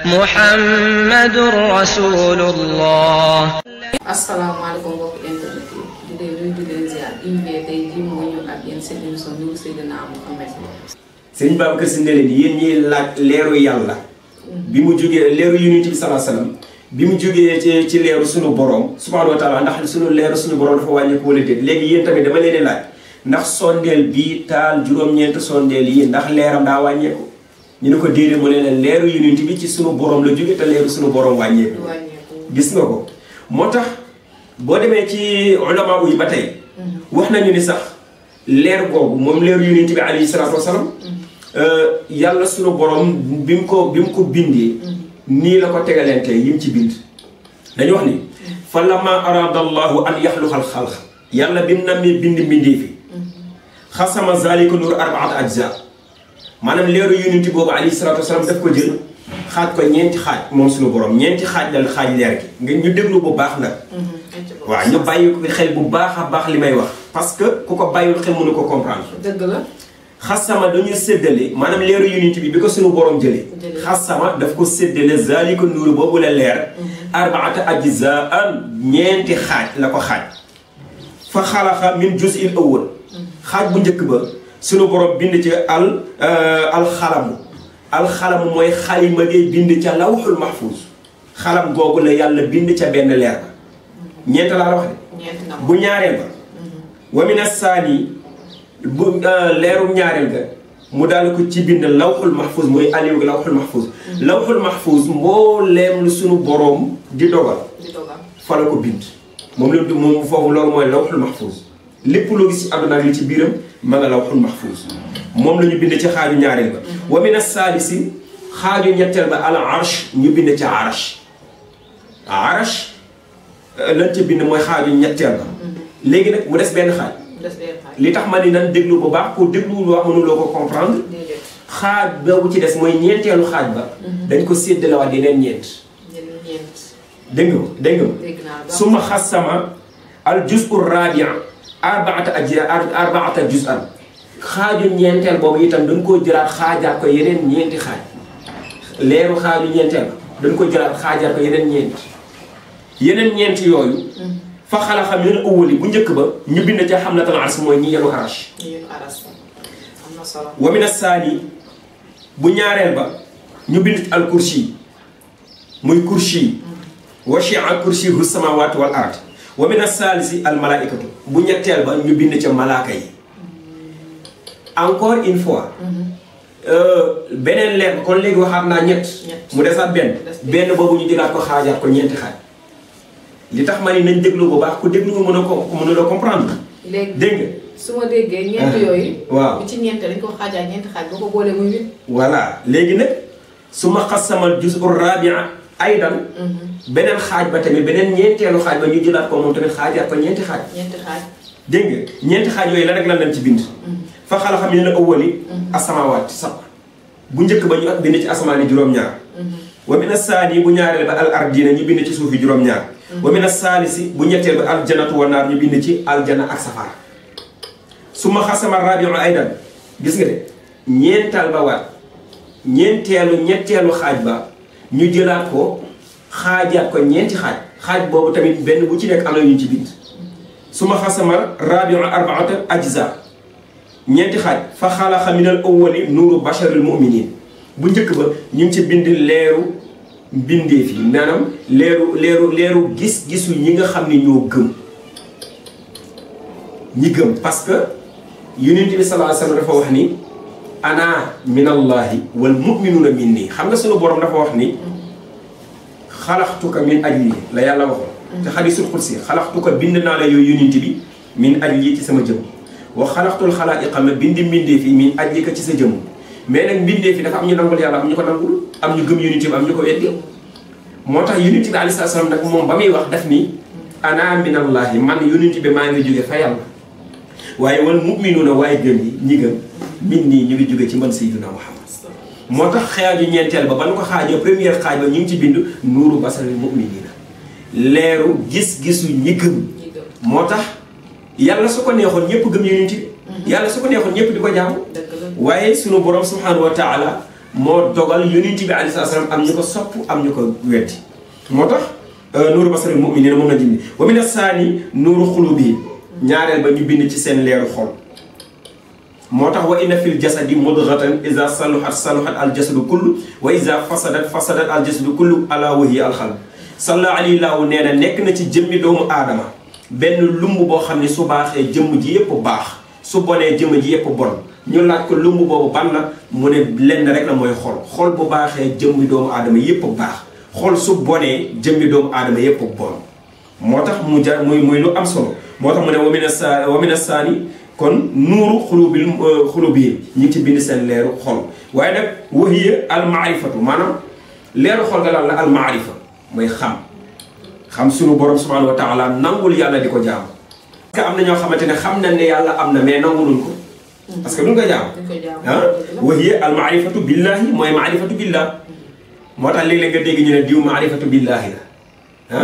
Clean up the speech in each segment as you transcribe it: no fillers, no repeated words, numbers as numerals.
Muhammadur Rasulullah. asalaamaaleykum mbokk internet yi di leen nuyu di leen ziar invité tey jii moo ñëw ak yéen seen émission Nouru Seydina Mouhamed. Serigne Babacar Sy ne leen yéen ñiy laaj leeru yàlla. bi mu jógee leeru Yonent bi sallallahu alayhi wasallam bi mu jógee ci leeru sunu borom subhanahu wa taala ndax sunu leeru sunu borom dafa wàññeeku wala déet léegi yéen tamit dama leen di laaj ndax sondeel bii taal juróom-ñeent sondeel yi ndax leeram daa wàññeeku. ñu ne ko déedéet mu ne leen leeru Yonent bi ci sunu borom la jóge te leeru sunu borom wàññeeku. gis nga ko moo tax boo demee ci ulama yi ba tey. wax nañu ni sax leer googu moom leeru Yonent bi alayhi salaatu wasalaam. yàlla sunu borom bi mu ko bindee. nii la ko tegalante yi mu ci bind. dañu wax ni. fa lamma arada allahu an yaxluqal xalq yàlla bi mu nammee bind mbindee fi. xasama zalika nur arbaata ajza maanaam leeru Yonent boobu alayhi salaatu wasalaam daf ko jël xaaj ko ñeenti xaaj moom suñu borom ñeenti xaaj la xaaj leer gi nga ñu déglu bu baax nag. waaw ñu bàyyi ko xel bu baax a baax li may wax. parce que ku ko bàyyul xel mënu ko comprendre. dëgg la. xasama dañu séddale maanaam leeru Yonent bi ko suñu borom jëlee. xasama daf ko séddale zalika nuuru boobu la leer. arbaata ajzaan ñeenti xaaj la ko xaaj. fa xalaqa min juz'il awwal xaaj bu njëkk ba. sunu borom bind ci alxalamu mooy xalima ngay bind ca lawxul mahfuz xalam googu la yàlla bind ca benn leer ba ñeent laa la wax de bu ñaareel ba wa mina saani bu leeru ñaareel ga mu daal ko ci bind lawxul mahfuz mooy aliou lawxul mahfuz lawxul mahfuz mbooleem lu sunu borom di dogal fa la ko bind moom foofu loolu mooy lawxul mahfuz lépp loo gis ci àdduna li ci biiram ma nga lawxul mahfuz moom la ñu bind ci xaaju ñaareel ba wa mina saalisi xaaju ñetteel ba al arsh ñu bind ca arash lañ ca bind mooy xaaju ñetteel ba léegi nag mu des benn xaaj li tax ma ni nan déglu bu baax pour déglu wax mënuloo ko comprendre xaaj boobu ci des mooy ñeenteelu xaaj ba dañ ko séddalewaat yeneen ñeent dégg nga suma xasama al juz'u rabi'a arbaata juz'an xaaju ñeenteel boobu itam dañ koo jëlaat xaajaat ko yeneen ñeenti xaaj leeru xaaju ñeenteel dañ ko jëlaat xaajaat ko yeneen ñeenti yooyu fa xalaqa min awwali bu njëkk ba ñu bind ca hamlatul arsh mooy ñi yenu arash wa min as-saani bu ñaareel ba ñu bind al kursi muy kursi wa shi'a kursiyyu samawati wal ard wa min as-saalisi al malaa'ikatu bu ñetteel ba ñu bind ca malaaka yi encore une fois beneen leer kon léegi waxaat naa ñett mu desaat benn boobu ñu jëlaat ko xaajaat ko ñeenti xaaj li tax ma ni nañ déglu bu baax ku déglu nga mën a la comprendre dégg nga su ma déggee ñeent yooyu waaw bu ci ñeent dañ ko xaajaat ñeenti xaaj boo ko boolee muy 8 voilà léegi nag su ma xasamal juz'u rabi'a aydan beneen xaaj ba tamit beneen ñeenteelu xaaj ba ñu jëlaat ko moom tamit xaajaat ko ñeenti xaaj dégg nga ñeenti xaaj yooyu la rek lan lañ ci bind fa xalaqa minal awwali as-samaawaati sab'a bu njëkk ba ñu bind ci asamaani juróom-ñaar wa mina saani bu ñaareel ba al ardina ñu bind ci suufi juróom-ñaar wa mina saalisi bu ñetteel ba al jannatu wan naar ñu bind ci aljana ak safara summa xasama rabi'u aydan gis nga de ñeental ba waat ñetteelu xaaj ba ñu jëlaat ko xaajaat ko ñeenti xaaj boobu tamit benn bu ci nekk am na ñu ci bind summa xasama rabi'u arbaata ajza ñeenti xaaj fa xalaqa minal awwali nuuru basharil mu'minin bu njëkk ba ñu ngi ci bind leeru mbindeef yi maanaam leeru gis-gisu ñi nga xam ne ñoo gëm parce que Yonent bi sallallahu alayhi wasallam dafa wax ni ana minallahi wal mu'minuna minni xam nga sunu borom dafa wax ni xalaxtuka min ajli la yàlla waxoon te xadiisul qudsi xalaxtuka bind naa la yooyu Yonent bi min ajli ci sama jëm wa xalaxtul xalaa'iqa ma bindi mbindeef yi min ajlika ci sa jëm mais nag mbindeef yi dafa am ñu nangul yàlla am ñu ko nangul am ñu gëm Yonent bi am ñu ko weddi moo tax Yonent bi alayhi salaam nag moom ba muy wax daf ni ana minallahi man Yonent bi maa ngi jóge fa yàlla waaye wal mu'minuuna waaye gëm yi ñi gëm min nii ñu ngi jóge ci man Sayyiduna Muhammad moo tax xaaju ñeenteel ba ba nu ko xaajoo première xaaj ba ñu ngi ci bind nuuru basaril mu'minina leeru gis-gisu ñi gëm moo tax yàlla su ko neexoon ñëpp gëm Yonent bi yàlla su ko neexoon ñëpp di ko jaamu waaye sunu borom subhanahu wa taala moo dogal yonent bi alayhi salaam am ñu ko sopp am ñu ko weddi moo tax nuuru basaril mu'miniina moom la jëndi wa mina saani nuuru xulubi ñaareel ba ñu bind ci seen leeru xol moo tax wa inna fil jasadi mudghatan iza saluhat saluhat al jasadu kullu wa iza fasadat fasadat al jasadu kullu ala wa hiya al qalb sallallahu alayhi wa nee na nekk na ci jëmmi doomu aadama benn lumb boo xam ne su baaxee jëmm ji yépp baax su bonee jëmm ji yépp bon ñu laaj ko lumb boobu ban la mu ne lenn rek la mooy xol xol bu baaxee jëmmi doomu aadama yépp baax xol su bonee jëmmi doomu aadama yépp bon moo tax mu jar muy lu am solo moo tax mu ne wa mina saani kon nuuru xulubi ñu ngi ci bind seen leeru xol waaye nag wahiya al maarifatu maanaam leeru xol nga lan la al maarifa mooy xam sunu borom subhanahu wa taala nangul yàlla di ko jaam parce que am na ñoo xamante ne xam nañ ne yàlla am na mais nanguluñ ko parce que duñ ko jaam wahiya al maarifatu billahi mooy maarifatu billah moo tax léeg-léeg nga dégg ñu ne diw maarifatu billahi la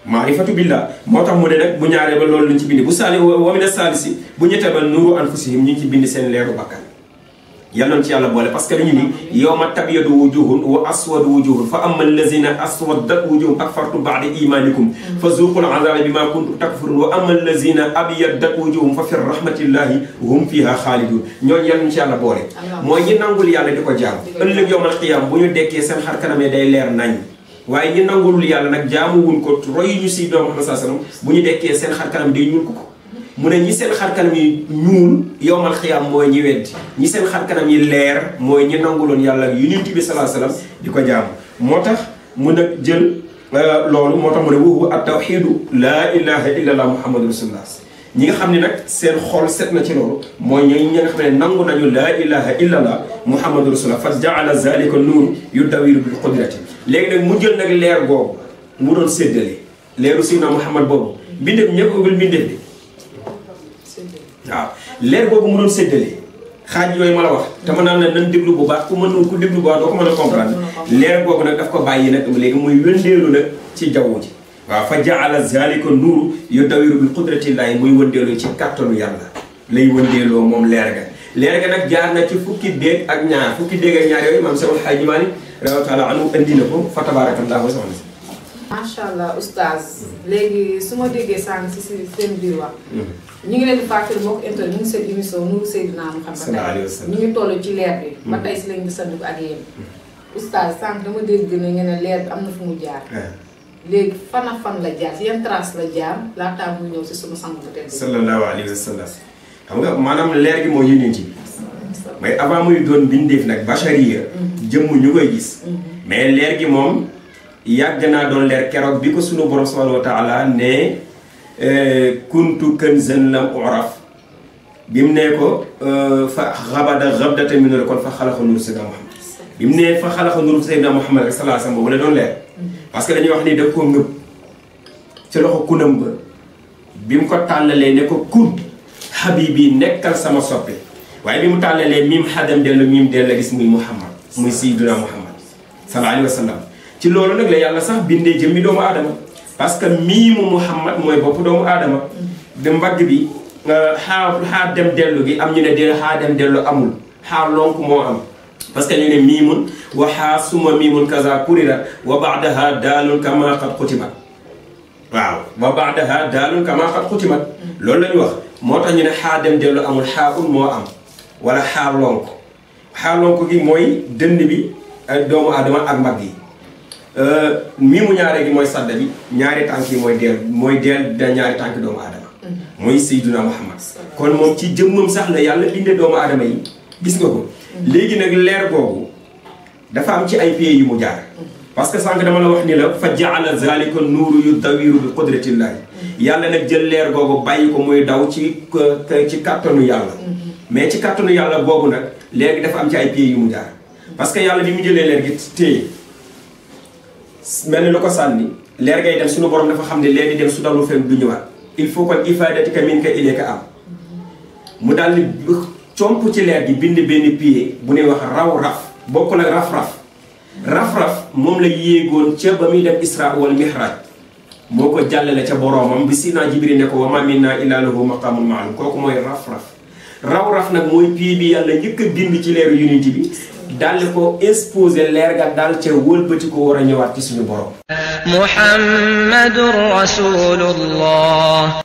maarifatu billah moo tax mu ne nag bu ñaaree ba loolu lañ ci bind bu saali wa mina saalisi bu ñettee ba nuuru anfusihim ñu ngi ci bind seen leeru bakkan yal nañ ci yàlla boole parce que dañu ni yawma tabyadu wujuhun wa aswadu wujuhun fa amma allazina aswadat wujuhum akfartum ba'da imanikum fa zuqul azaba bima kuntum takfurun wa amma allazina abyadat wujuhum fa fi rahmatillahi hum fiha xaalidun ñooñu yal nañ ci yàlla boole mooy ñi nangul yàlla di ko jaam ëllëg yawmal qiyaam bu ñu dekkee seen xar kanamee day leer nañ waaye ñi nangulul yàlla nag jaamu wuñ ko royu ñu si doomu Muhammad sallallahu alayhi wasallam bu ñu dekkee seen xar kanam day ñuul ko mu ne ñi seen xar kanam yi ñuul yowmal xiyaam mooy ñi weddi ñi seen xar kanam yi leer mooy ñi nanguloon yàlla ak yonent bi sallallahu alayhi wasallam di ko jaamu moo tax mu nag jël loolu moo tax mu ne wuhu at tawxidu laa ilaha illa allah muhammadu rasulullah ñi nga xam ne nag seen xol set na ci loolu mooy ñi nga xam ne nangu nañu laa ilaha illa allah muhammadu rasulullah fa jaala zalika nuur yudawiru bil qudrati léegi nag mu jël nag leer googu mu doon séddale leeru Seydina Muhammad boobu mbindeef ñëpp ubbil mbindeef bi waaw leer boobu mu doon séddale xaaj yooyu ma la wax te ma naan la nan déglu bu baax ku déglu bu baax doo ko mën a comprendre leer boobu nag daf ko bàyyi nag léegi muy wëndeelu nag ci jaww ji waaw fa jaala zalika nuuru yudawiru bil qudratillahi muy wëndeeloo ci kàttanu yàlla lay wëndeeloo moom leer ga nag jaar na ci fukki déeg ak ñaar yooyu maam Seydou Hadji Malick radiyallahu taala anhu andi na ko fa tabarakallahu wa soxna si macha allah oustaz léegi su ma déggee sànq si seen biir wax ñu ngi leen di fàttali mbokk internet ñu ngi seen émission Nuuru Seydina Muhammad ñu ngi toll ci leer bi ba tey si lañ di sandu ak yéen oustaz sànq dama dégg ne ngeen ne leer bi am na fu mu jaar léegi fan ak fan la jaar yan trace la jaar laataa muy ñëw si sunu sang bu tedd sallallahu alayhi wa sallam xam nga maanaam leer gi moo yónnee ci mais avant muy doon bindeef nag bachariya jëmm ñu koy gis mais leer gi moom yàgg naa doon leer keroog bi ko sunu borom subhanahu wa taala ne kuntu kanzan lam uraf bi mu ne ko fa xabada xabdata min la kon fa xalaqa nuuru Seydina Muhammad bi mu ne fa xalaqa nuuru Seydina Muhammad rek sallallahu alayhi wa sallam boobu la doon leer parce que dañuy wax ni daf ko ngëb ci loxo kunam ba bi mu ko tàllalee ne ko kun habibi nekkal sama soppe waaye bi mu tàllalee miim xadam dellu miim dellu gis muy Muhammad muy Seydina Muhammad sallallahu alayhi wa sallam ci loolu nag la yàlla sax bindee jëmmi doomu aadama parce que miimu Muhammad mooy bopp doomu aadama de mbagg bi xaa dem dellu gi am ñu ne de xaa dem dellu amul xaa lonk moo am parce que ñu ne miimun wa xaa suma miimun kaza kurira wa baadaha daalun kama qad xutimat waaw wa baadaha daalun kama qad xutimat loolu la ñu wax moo tax ñu ne xaa dem dellu amul xaa un moo am wala xaa lonk gi mooy dënn bi doomu aadama ak mbagg yi mii mu ñaaree gi mooy sadda bi ñaari tànk yi mooy deel da ñaari tànk doomu aadama mooy Seydina Muhammad kon moom ci jëmmam sax la yàlla bindee doomu aadama yi gis nga ko léegi nag leer boobu dafa am ci ay pieds yu mu jaar parce que sànq dama la wax ni la fa jaala zalika nuuru yudawiru bi qudratillahi yàlla nag jël leer googu bàyyi ko muy daw ci kàttanu yàlla mais ci kàttanu yàlla boobu nag leer gi dafa am ci ay pieds yu mu jaar parce que yàlla bi mu jëlee leer gi téye mel ni lu ko sànni leer ngay dem suñu borom dafa xam ne leer di dem su dalu fen du ñëwaat il faut kon ifadatika minka ilayka am mu daal di comp ci leer gi bind benn pied bu ñuy wax raw-raf bokkul ak raf-raf moom la yéegoon ca ba muy dem Isra wal Mihraj moo ko jàllale ca boroomam bi Sidina Jibril ne ko wa ma minna illa lahu maqamun ma'lum kooku mooy raf-raf raw-raf nag mooy pied bi yàlla njëkk a bind ci leeru unité bi daal ko exposé leer ga daal ca wëlbati ko war a ñëwaat ci suñu borom. Muhammadur Rasulullah.